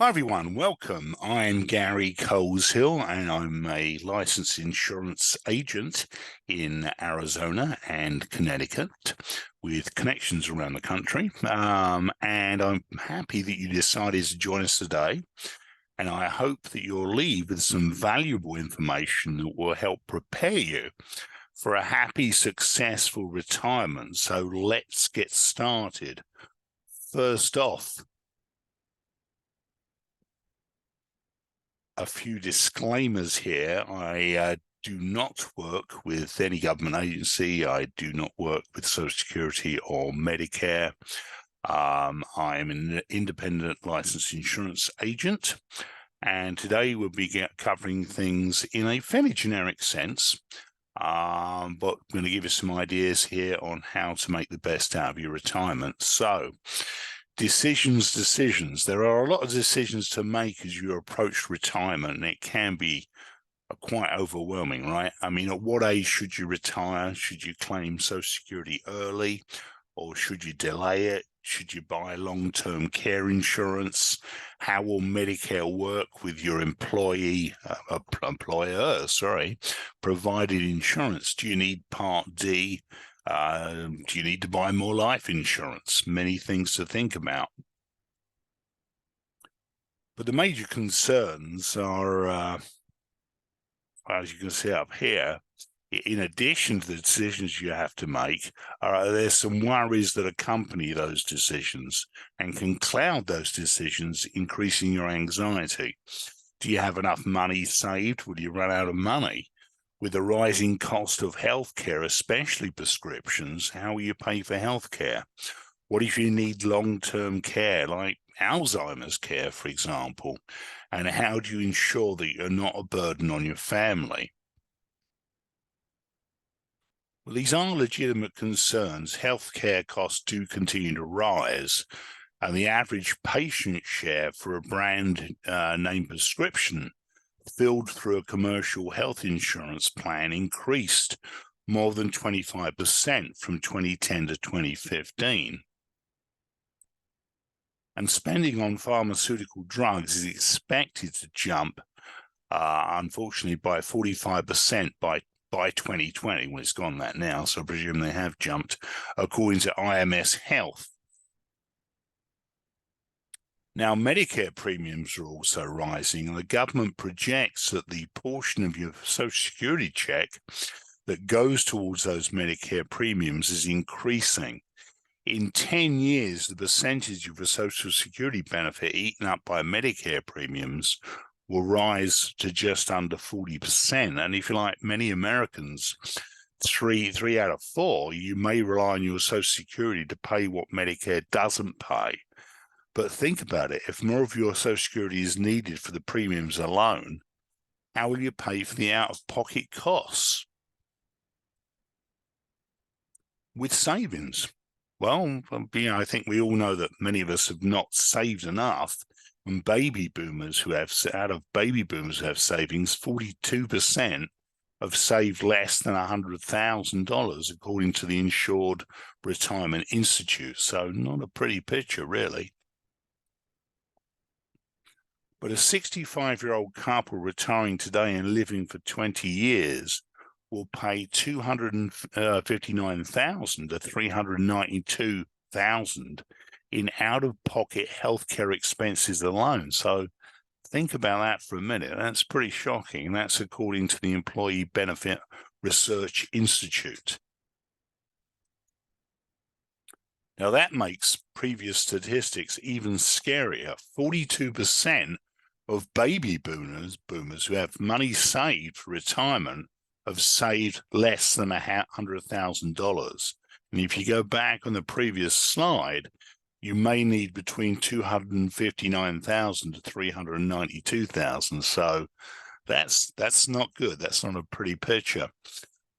Hi everyone, welcome. I'm Gary Coleshill and I'm a licensed insurance agent in Arizona and Connecticut with connections around the country. And I'm happy that you decided to join us today. And I hope that you'll leave with some valuable information that will help prepare you for a happy, successful retirement. So let's get started. First off, a few disclaimers here. I do not work with any government agency. I do not work with Social Security or Medicare. I'm an independent licensed insurance agent, and today we'll be covering things in a fairly generic sense, but I'm going to give you some ideas here on how to make the best out of your retirement. So, decisions. There are a lot of decisions to make as you approach retirement, and it can be quite overwhelming, right? I mean, at what age should you retire? Should you claim Social Security early, or should you delay it? Should you buy long-term care insurance? How will Medicare work with your employer, provided insurance? Do you need Part D? Do you need to buy more life insurance? Many things to think about. But the major concerns are, as you can see up here, in addition to the decisions you have to make, there's some worries that accompany those decisions and can cloud those decisions, increasing your anxiety. Do you have enough money saved? Will you run out of money? With the rising cost of healthcare, especially prescriptions, how will you pay for healthcare? What if you need long-term care, like Alzheimer's care, for example? And how do you ensure that you're not a burden on your family? Well, these are legitimate concerns. Healthcare costs do continue to rise, and the average patient share for a brand name prescription filled through a commercial health insurance plan increased more than 25% from 2010 to 2015. And spending on pharmaceutical drugs is expected to jump, unfortunately, by 45% by 2020. Well, it's gone that now, so I presume they have jumped, according to IMS Health. Now, Medicare premiums are also rising, and the government projects that the portion of your Social Security check that goes towards those Medicare premiums is increasing. In 10 years, the percentage of a Social Security benefit eaten up by Medicare premiums will rise to just under 40%. And if you like, many Americans, three out of four, you may rely on your Social Security to pay what Medicare doesn't pay. But think about it, if more of your Social Security is needed for the premiums alone, how will you pay for the out-of-pocket costs? With savings. Well, I think we all know that many of us have not saved enough. And baby boomers who have savings, 42% have saved less than $100,000, according to the Insured Retirement Institute. So not a pretty picture, really. But a 65-year-old couple retiring today and living for 20 years will pay $259,000 to $392,000 in out-of-pocket healthcare expenses alone. So think about that for a minute. That's pretty shocking. That's according to the Employee Benefit Research Institute. Now that makes previous statistics even scarier. 42% of baby boomers who have money saved for retirement have saved less than $100,000. And if you go back on the previous slide, you may need between $259,000 to $392,000. So that's not good. That's not a pretty picture.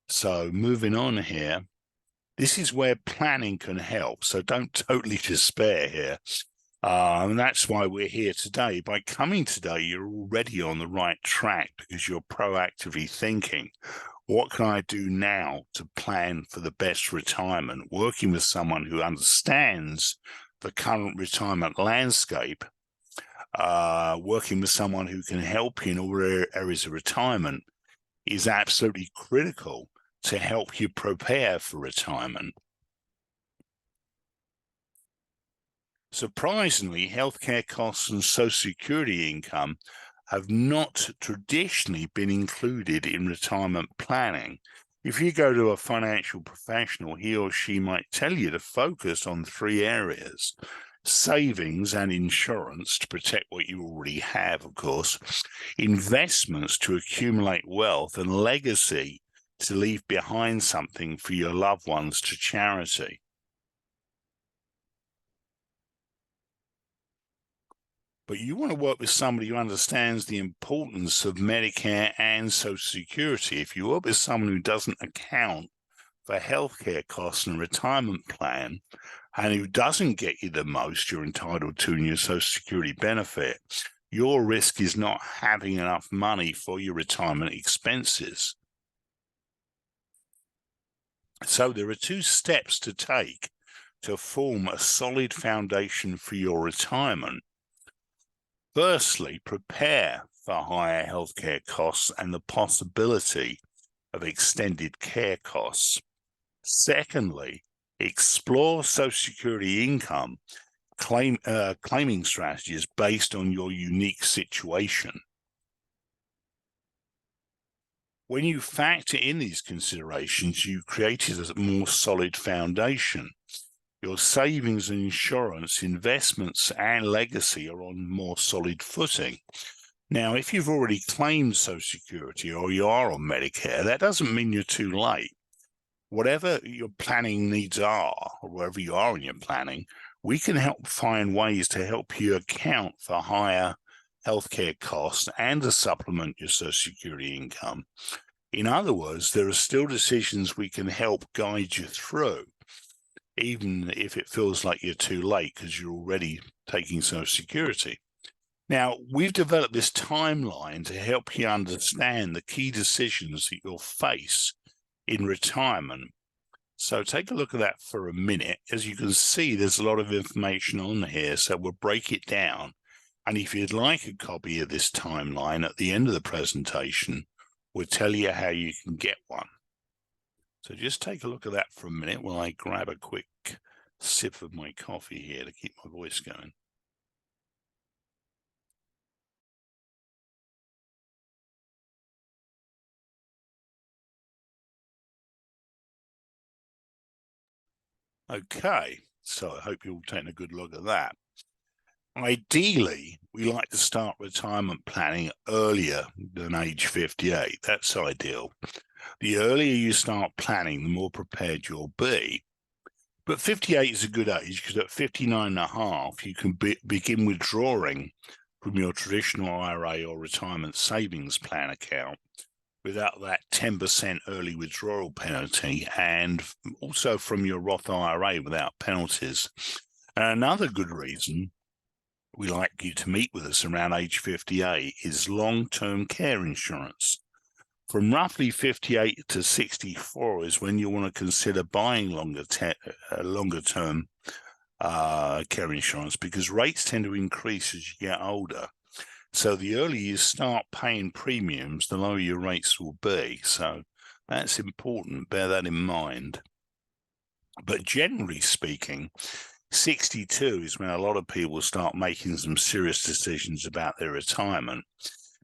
So moving on here, this is where planning can help. So don't totally despair here. And that's why we're here today. By coming today, you're already on the right track because you're proactively thinking, what can I do now to plan for the best retirement? Working with someone who understands the current retirement landscape working with someone who can help you in all areas of retirement is absolutely critical to help you prepare for retirement. Surprisingly, healthcare costs and Social Security income have not traditionally been included in retirement planning. If you go to a financial professional, he or she might tell you to focus on 3 areas: savings and insurance to protect what you already have, of course, investments to accumulate wealth, and legacy to leave behind something for your loved ones to charity. But you want to work with somebody who understands the importance of Medicare and Social Security. If you work with someone who doesn't account for healthcare costs and retirement plan, and who doesn't get you the most you're entitled to in your Social Security benefit, your risk is not having enough money for your retirement expenses. So there are 2 steps to take to form a solid foundation for your retirement. Firstly, prepare for higher healthcare costs and the possibility of extended care costs. Secondly, explore Social Security income claiming strategies based on your unique situation. When you factor in these considerations, you created a more solid foundation. Your savings and insurance, investments, and legacy are on more solid footing. Now, if you've already claimed Social Security or you are on Medicare, that doesn't mean you're too late. Whatever your planning needs are, or wherever you are in your planning, we can help find ways to help you account for higher healthcare costs and to supplement your Social Security income. In other words, there are still decisions we can help guide you through, even if it feels like you're too late because you're already taking Social Security. Now, we've developed this timeline to help you understand the key decisions that you'll face in retirement. So take a look at that for a minute. As you can see, there's a lot of information on here, so we'll break it down. And if you'd like a copy of this timeline at the end of the presentation, we'll tell you how you can get one. So just take a look at that for a minute while I grab a quick sip of my coffee here to keep my voice going. Okay, so I hope you're all taking a good look at that. Ideally, we like to start retirement planning earlier than age 58. That's ideal. The earlier you start planning, the more prepared you'll be. But 58 is a good age because at 59 and a half, you can begin withdrawing from your traditional IRA or retirement savings plan account without that 10% early withdrawal penalty, and also from your Roth IRA without penalties. And another good reason we like you to meet with us around age 58 is long-term care insurance. From roughly 58 to 64 is when you want to consider buying longer-term care insurance, because rates tend to increase as you get older. So the earlier you start paying premiums, the lower your rates will be. So that's important. Bear that in mind. But generally speaking, 62 is when a lot of people start making some serious decisions about their retirement,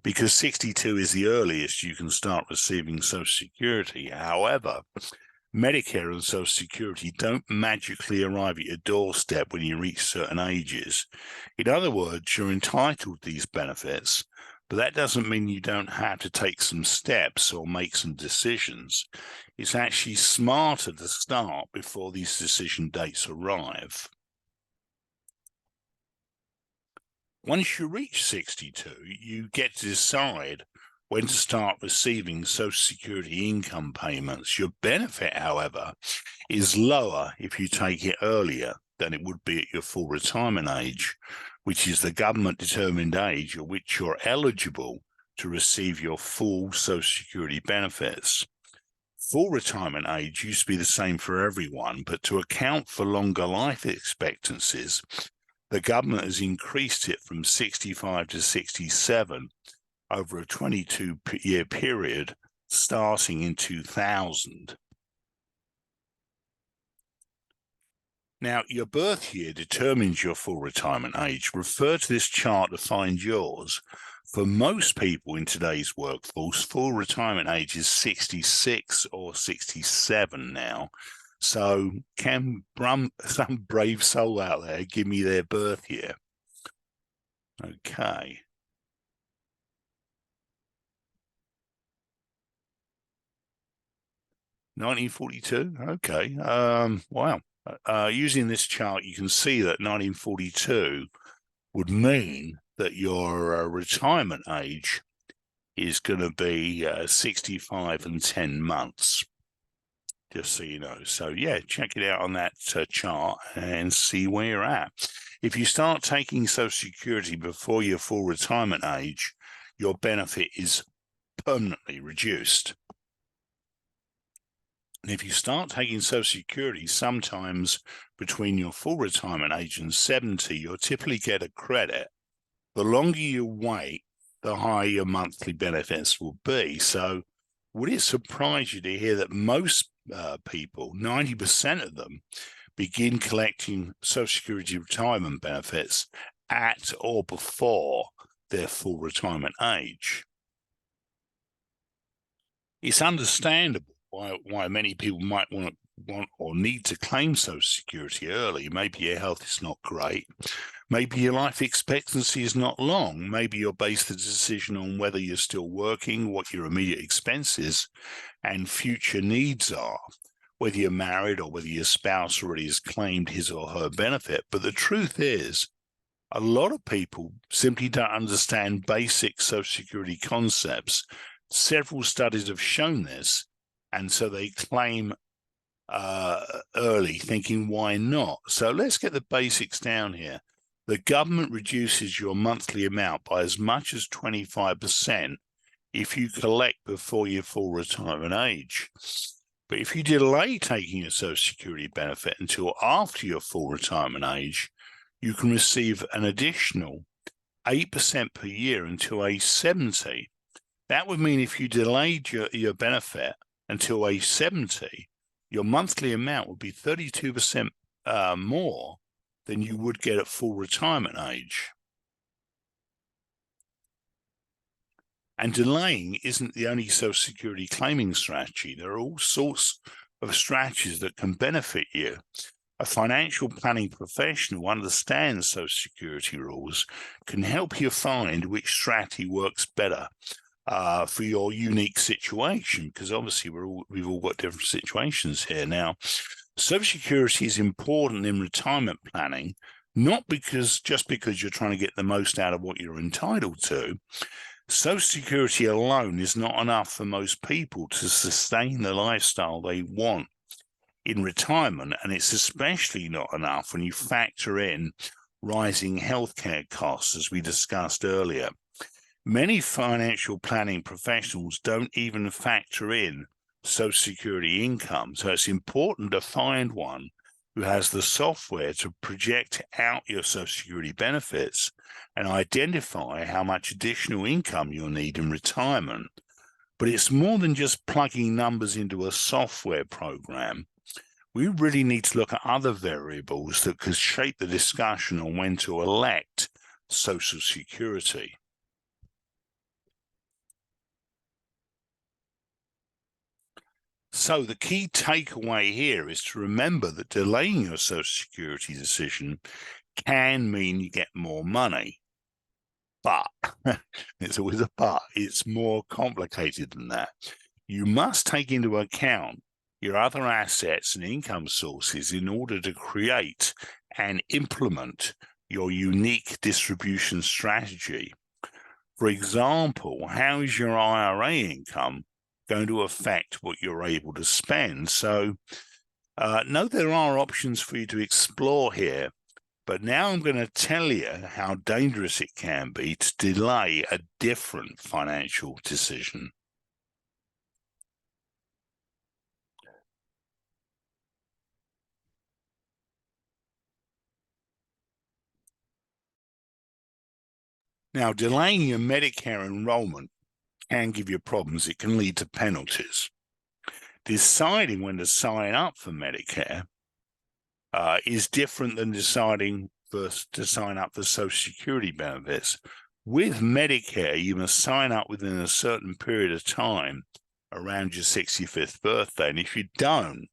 because 62 is the earliest you can start receiving Social Security. However, Medicare and Social Security don't magically arrive at your doorstep when you reach certain ages. In other words, you're entitled to these benefits, but that doesn't mean you don't have to take some steps or make some decisions. It's actually smarter to start before these decision dates arrive. Once you reach 62, you get to decide when to start receiving Social Security income payments. Your benefit, however, is lower if you take it earlier than it would be at your full retirement age, which is the government-determined age at which you're eligible to receive your full Social Security benefits. Full retirement age used to be the same for everyone, but to account for longer life expectancies, The government has increased it from 65 to 67 over a 22-year period starting in 2000. Now, your birth year determines your full retirement age. Refer to this chart to find yours. For most people in today's workforce, full retirement age is 66 or 67 now. So can some brave soul out there give me their birth year? Okay. (1942). Okay. Wow. Using this chart, you can see that 1942 would mean that your retirement age is going to be 65 and 10 months, just so you know. So, yeah, check it out on that chart and see where you're at. If you start taking Social Security before your full retirement age, your benefit is permanently reduced. And if you start taking Social Security sometimes between your full retirement age and 70, you'll typically get a credit. The longer you wait, the higher your monthly benefits will be. So would it surprise you to hear that most people, 90% of them, begin collecting Social Security retirement benefits at or before their full retirement age? It's understandable why many people might want or need to claim Social Security early. Maybe your health is not great. Maybe your life expectancy is not long. Maybe you'll base the decision on whether you're still working, what your immediate expenses and future needs are, whether you're married or whether your spouse already has claimed his or her benefit. But the truth is, a lot of people simply don't understand basic Social Security concepts. Several studies have shown this, and so they claim early, thinking, why not? So let's get the basics down here. The government reduces your monthly amount by as much as 25% if you collect before your full retirement age. But if you delay taking your Social Security benefit until after your full retirement age, you can receive an additional 8% per year until age 70. That would mean if you delayed your benefit until age 70, your monthly amount would be 32% more than you would get at full retirement age. And delaying isn't the only Social Security claiming strategy. There are all sorts of strategies that can benefit you. A financial planning professional who understands Social Security rules can help you find which strategy works better for your unique situation, because obviously we've all got different situations here. Now, Social Security is important in retirement planning, not just because you're trying to get the most out of what you're entitled to. Social Security alone is not enough for most people to sustain the lifestyle they want in retirement, and it's especially not enough when you factor in rising healthcare costs, as we discussed earlier. Many financial planning professionals don't even factor in Social Security income, so it's important to find one who has the software to project out your Social Security benefits and identify how much additional income you'll need in retirement. But it's more than just plugging numbers into a software program. We really need to look at other variables that could shape the discussion on when to elect Social Security. So the key takeaway here is to remember that delaying your Social Security decision can mean you get more money. But it's always a but. It's more complicated than that. You must take into account your other assets and income sources in order to create and implement your unique distribution strategy. For example, how is your IRA income going to affect what you're able to spend? So, no, there are options for you to explore here, but now I'm going to tell you how dangerous it can be to delay a different financial decision. Now, delaying your Medicare enrollment can give you problems. It can lead to penalties. Deciding when to sign up for Medicare is different than deciding first to sign up for Social Security benefits. With Medicare, you must sign up within a certain period of time around your 65th birthday. And if you don't,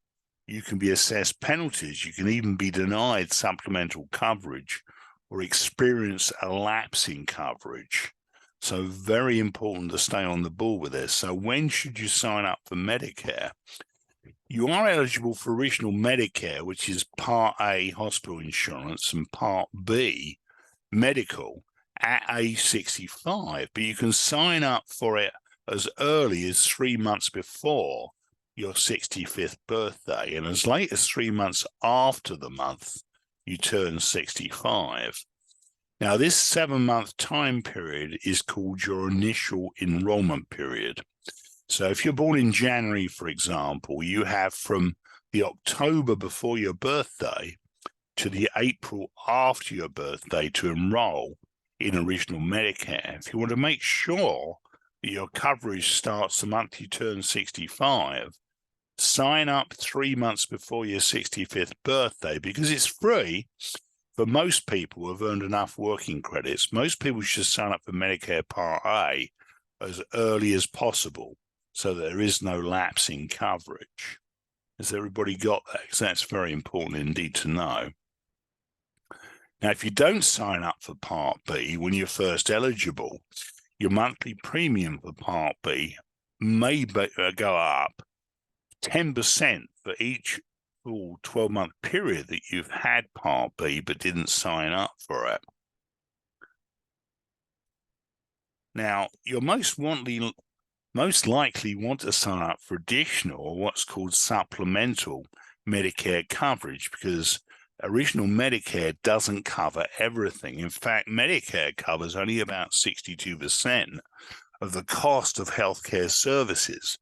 you can be assessed penalties. You can even be denied supplemental coverage or experience a lapse in coverage. So very important to stay on the ball with this. So when should you sign up for Medicare? You are eligible for original Medicare, which is Part A hospital insurance and Part B medical at age 65, but you can sign up for it as early as 3 months before your 65th birthday and as late as 3 months after the month you turn 65. Now, this 7-month time period is called your initial enrollment period. So if you're born in January, for example, you have from the October before your birthday to the April after your birthday to enroll in original Medicare. If you want to make sure that your coverage starts the month you turn 65, sign up 3 months before your 65th birthday because it's free for most people who have earned enough working credits. Most people should sign up for Medicare Part A as early as possible so that there is no lapse in coverage. Has everybody got that? Because that's very important indeed to know. Now, if you don't sign up for Part B when you're first eligible, your monthly premium for Part B may go up 10% for each full 12-month period that you've had Part B but didn't sign up for it. Now, you'll most likely want to sign up for additional or what's called supplemental Medicare coverage because original Medicare doesn't cover everything. In fact, Medicare covers only about 62% of the cost of healthcare services,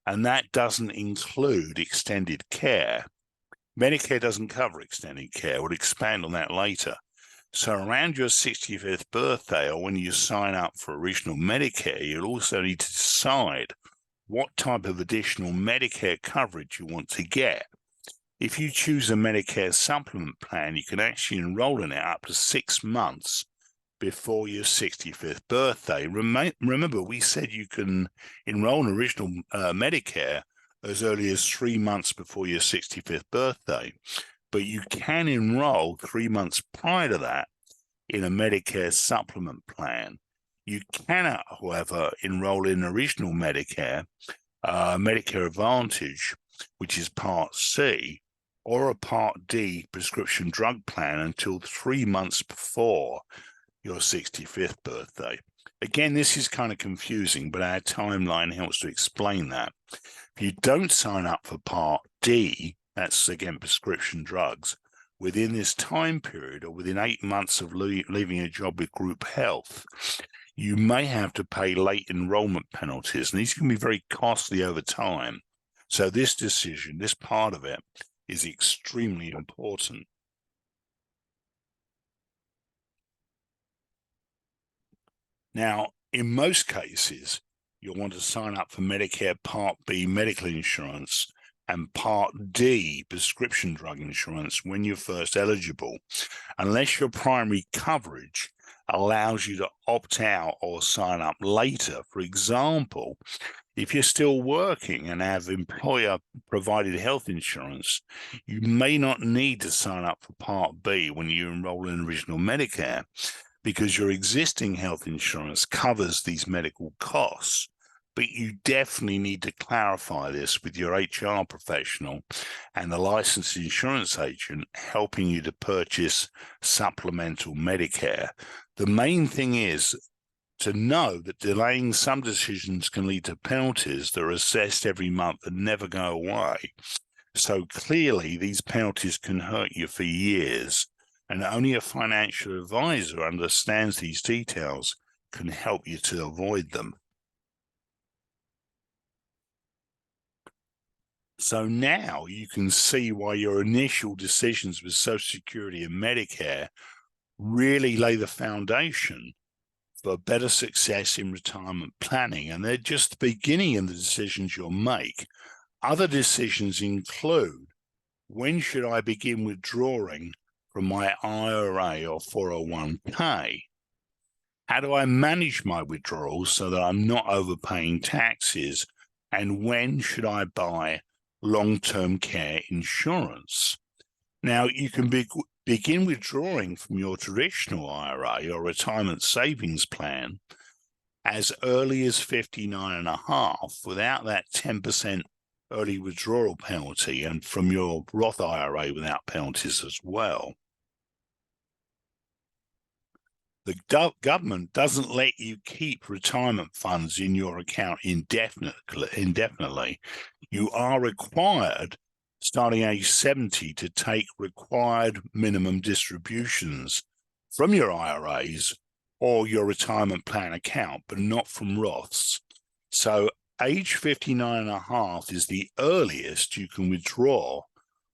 and that doesn't include extended care. Medicare doesn't cover extended care. We'll expand on that later. So around your 65th birthday or when you sign up for original Medicare, you'll also need to decide what type of additional Medicare coverage you want to get. If you choose a Medicare supplement plan, you can actually enroll in it up to 6 months before your 65th birthday. Remember, we said you can enroll in original Medicare as early as 3 months before your 65th birthday, but you can enroll 3 months prior to that in a Medicare supplement plan. You cannot, however, enroll in original Medicare, Medicare Advantage, which is Part C, or a Part D prescription drug plan until 3 months before your 65th birthday. Again, this is kind of confusing, but our timeline helps to explain that. If you don't sign up for Part D, that's again prescription drugs, within this time period or within 8 months of leaving a job with group health, you may have to pay late enrollment penalties, and these can be very costly over time. So this decision, this part of it, is extremely important. Now, in most cases, you'll want to sign up for Medicare Part B medical insurance and Part D prescription drug insurance when you're first eligible, unless your primary coverage allows you to opt out or sign up later. For example, if you're still working and have employer-provided health insurance, you may not need to sign up for Part B when you enroll in original Medicare because your existing health insurance covers these medical costs. But you definitely need to clarify this with your HR professional and the licensed insurance agent helping you to purchase supplemental Medicare. The main thing is to know that delaying some decisions can lead to penalties that are assessed every month and never go away. So clearly, these penalties can hurt you for years, and only a financial advisor who understands these details can help you to avoid them. So now you can see why your initial decisions with Social Security and Medicare really lay the foundation for better success in retirement planning, and they're just the beginning of the decisions you'll make. Other decisions include, when should I begin withdrawing from my IRA or 401k? How do I manage my withdrawals so that I'm not overpaying taxes? And when should I buy long-term care insurance? Now, you can begin withdrawing from your traditional IRA or retirement savings plan as early as 59 and a half without that 10% early withdrawal penalty, and from your Roth IRA without penalties as well. The government doesn't let you keep retirement funds in your account indefinitely. You are required, starting age 70, to take required minimum distributions from your IRAs or your retirement plan account, but not from Roths. So age 59 and a half is the earliest you can withdraw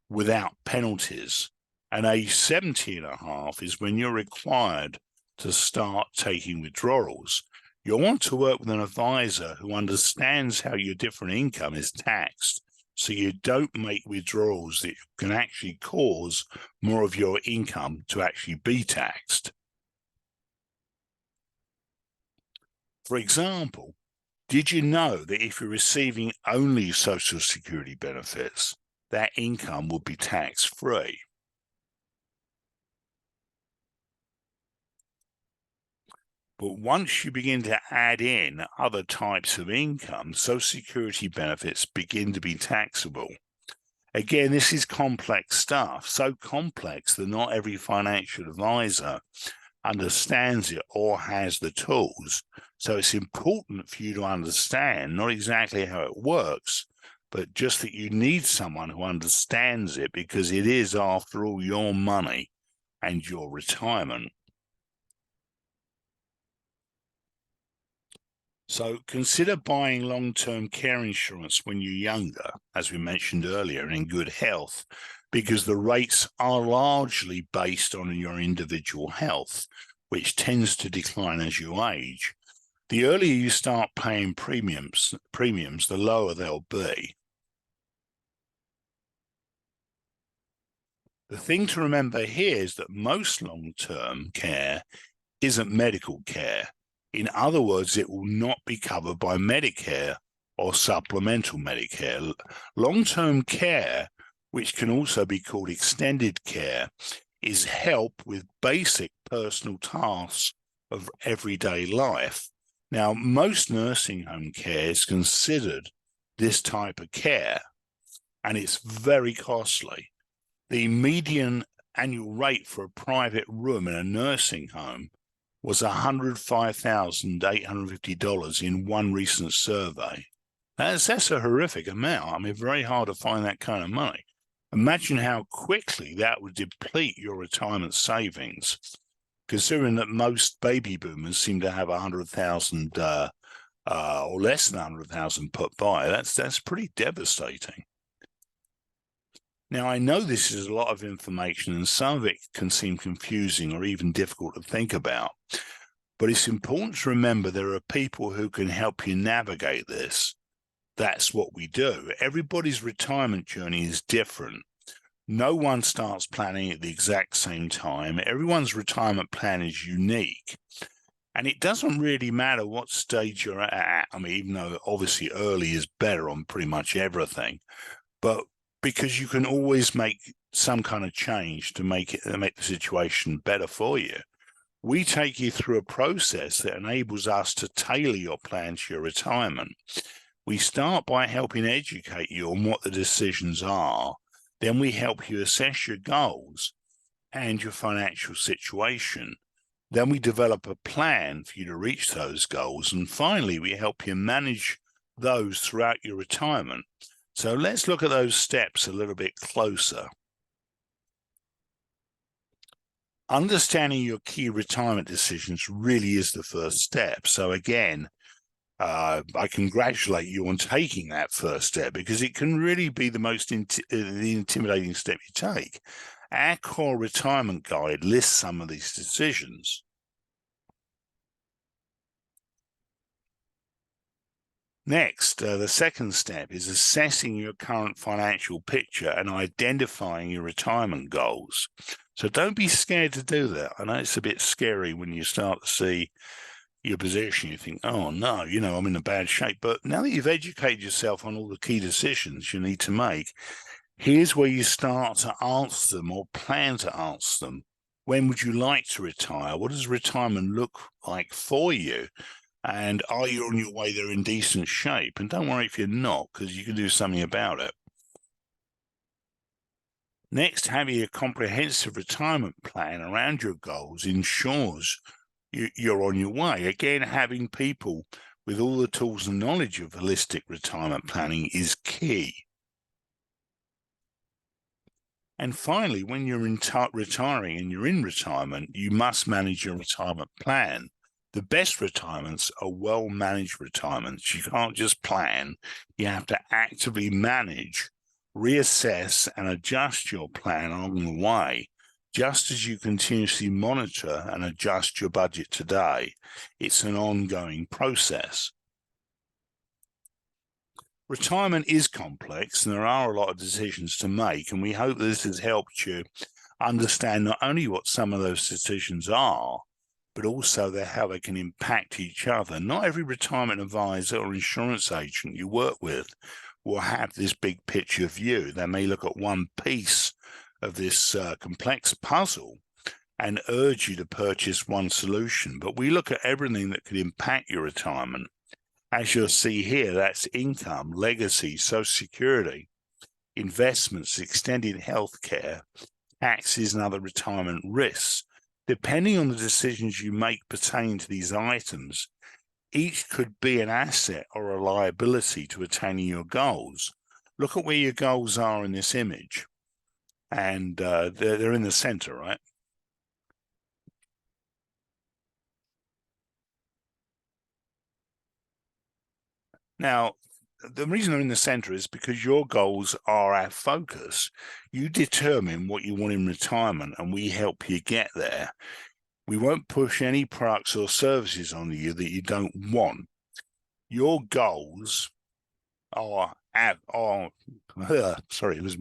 without penalties. And age 70 and a half is when you're required to start taking withdrawals. You'll want to work with an advisor who understands how your different income is taxed, so you don't make withdrawals that can actually cause more of your income to actually be taxed. For example, did you know that if you're receiving only Social Security benefits, that income will be tax-free? But once you begin to add in other types of income, Social Security benefits begin to be taxable. Again, this is complex stuff, so complex that not every financial advisor understands it or has the tools. So it's important for you to understand not exactly how it works, but just that you need someone who understands it, because it is, after all, your money and your retirement. So consider buying long-term care insurance when you're younger, as we mentioned earlier, and in good health, because the rates are largely based on your individual health, which tends to decline as you age. The earlier you start paying premiums, the lower they'll be. The thing to remember here is that most long-term care isn't medical care. In other words, it will not be covered by Medicare or supplemental Medicare. Long-term care, which can also be called extended care, is help with basic personal tasks of everyday life. Now, most nursing home care is considered this type of care, and it's very costly. The median annual rate for a private room in a nursing home was $105,850 in one recent survey. That's a horrific amount. I mean, very hard to find that kind of money. Imagine how quickly that would deplete your retirement savings, considering that most baby boomers seem to have 100,000 or less than 100,000 put by. That's pretty devastating. Now, I know this is a lot of information, and some of it can seem confusing or even difficult to think about, but it's important to remember there are people who can help you navigate this. That's what we do. Everybody's retirement journey is different. No one starts planning at the exact same time. Everyone's retirement plan is unique. And it doesn't really matter what stage you're at. I mean, even though obviously early is better on pretty much everything, but because you can always make some kind of change to make the situation better for you. We take you through a process that enables us to tailor your plan to your retirement. We start by helping educate you on what the decisions are. Then we help you assess your goals and your financial situation. Then we develop a plan for you to reach those goals. And finally, we help you manage those throughout your retirement. So let's look at those steps a little bit closer. Understanding your key retirement decisions really is the first step. So again, I congratulate you on taking that first step, because it can really be the most intimidating step you take. Our core retirement guide lists some of these decisions. Next, the second step is assessing your current financial picture and identifying your retirement goals. So don't be scared to do that. I know it's a bit scary when you start to see your position. You think, oh no, I'm in a bad shape. But now that you've educated yourself on all the key decisions you need to make, here's where you start to answer them or plan to answer them. When would you like to retire? What does retirement look like for you? And are you on your way there in decent shape? And don't worry if you're not, because you can do something about it. Next, having a comprehensive retirement plan around your goals ensures you're on your way. Again, having people with all the tools and knowledge of holistic retirement planning is key. And finally, when you're retiring and you're in retirement, you must manage your retirement plan. The best retirements are well-managed retirements. You can't just plan. You have to actively manage, reassess, and adjust your plan along the way, just as you continuously monitor and adjust your budget today. It's an ongoing process. Retirement is complex, and there are a lot of decisions to make, and we hope this has helped you understand not only what some of those decisions are, but also how they can impact each other. Not every retirement advisor or insurance agent you work with will have this big picture view. They may look at one piece of this complex puzzle and urge you to purchase one solution, but we look at everything that could impact your retirement. As you'll see here, that's income, legacy, Social Security, investments, extended health care, taxes, and other retirement risks. Depending on the decisions you make pertaining to these items, each could be an asset or a liability to attaining your goals. Look at where your goals are in this image, and they're in the center, right? Now, the reason they're in the center is because your goals are our focus. You determine what you want in retirement, and we help you get there. We won't push any products or services on you that you don't want. Your goals are sorry, it was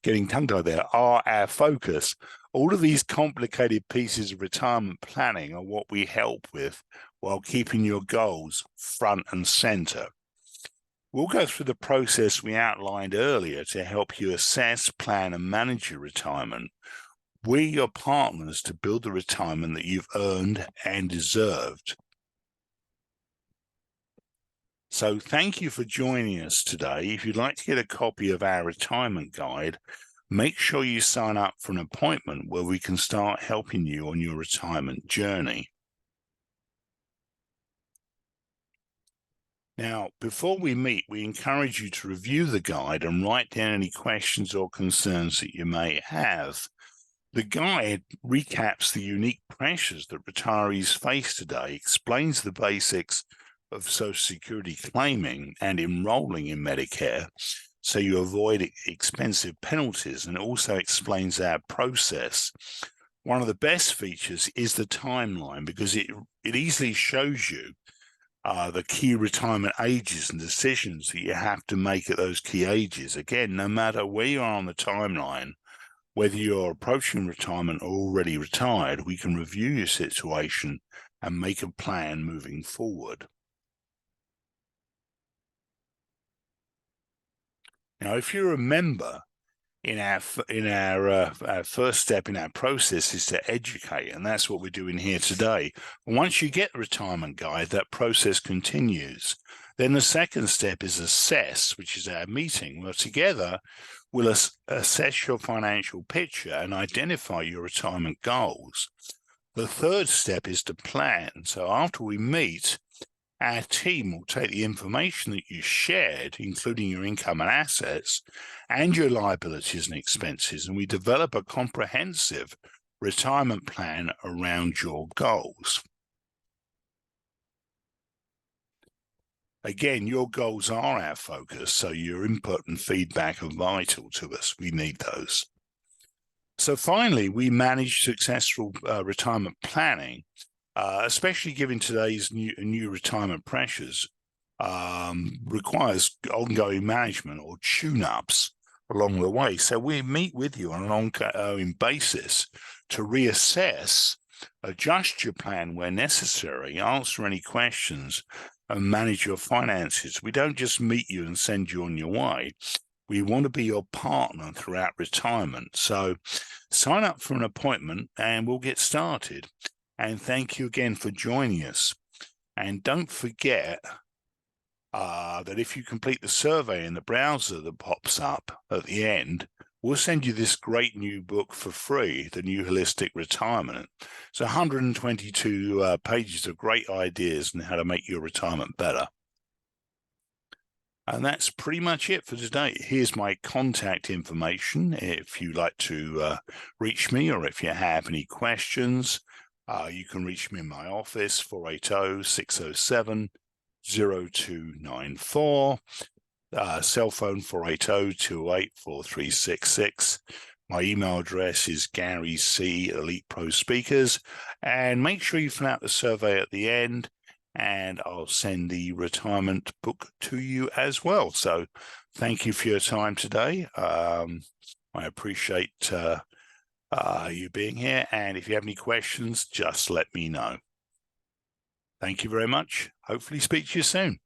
getting tongue-tied there, are our focus. All of these complicated pieces of retirement planning are what we help with while keeping your goals front and center. We'll go through the process we outlined earlier to help you assess, plan, and manage your retirement. We're your partners to build the retirement that you've earned and deserved. So thank you for joining us today. If you'd like to get a copy of our retirement guide, make sure you sign up for an appointment where we can start helping you on your retirement journey. Now, before we meet, we encourage you to review the guide and write down any questions or concerns that you may have. The guide recaps the unique pressures that retirees face today, explains the basics of Social Security claiming and enrolling in Medicare, so you avoid expensive penalties, and also explains our process. One of the best features is the timeline, because it easily shows you the key retirement ages and decisions that you have to make at those key ages. Again, no matter where you are on the timeline, whether you're approaching retirement or already retired, we can review your situation and make a plan moving forward. Now, if you remember, our first step in our process is to educate, and that's what we're doing here today. Once you get the retirement guide, that process continues. Then the second step is assess, which is our meeting. Well, together we'll assess your financial picture and identify your retirement goals. The third step is to plan. So after we meet, our team will take the information that you shared, including your income and assets, and your liabilities and expenses, and we develop a comprehensive retirement plan around your goals. Again, your goals are our focus, so your input and feedback are vital to us. We need those. So finally, we manage successful retirement planning, especially given today's new retirement pressures. requires ongoing management or tune-ups along the way. So we meet with you on an ongoing basis to reassess, adjust your plan where necessary, answer any questions, and manage your finances. We don't just meet you and send you on your way. We want to be your partner throughout retirement. So sign up for an appointment and we'll get started. And thank you again for joining us. And don't forget that if you complete the survey in the browser that pops up at the end, we'll send you this great new book for free, The New Holistic Retirement. It's 122 pages of great ideas on how to make your retirement better. And that's pretty much it for today. Here's my contact information if you'd like to reach me, or if you have any questions. You can reach me in my office, 480-607-0294, cell phone 480-208-4366. My email address is garyc Elite Pro Speakers, and make sure you fill out the survey at the end, and I'll send the retirement book to you as well. So thank you for your time today. I appreciate you being here, and if you have any questions, just let me know. Thank you very much. Hopefully speak to you soon.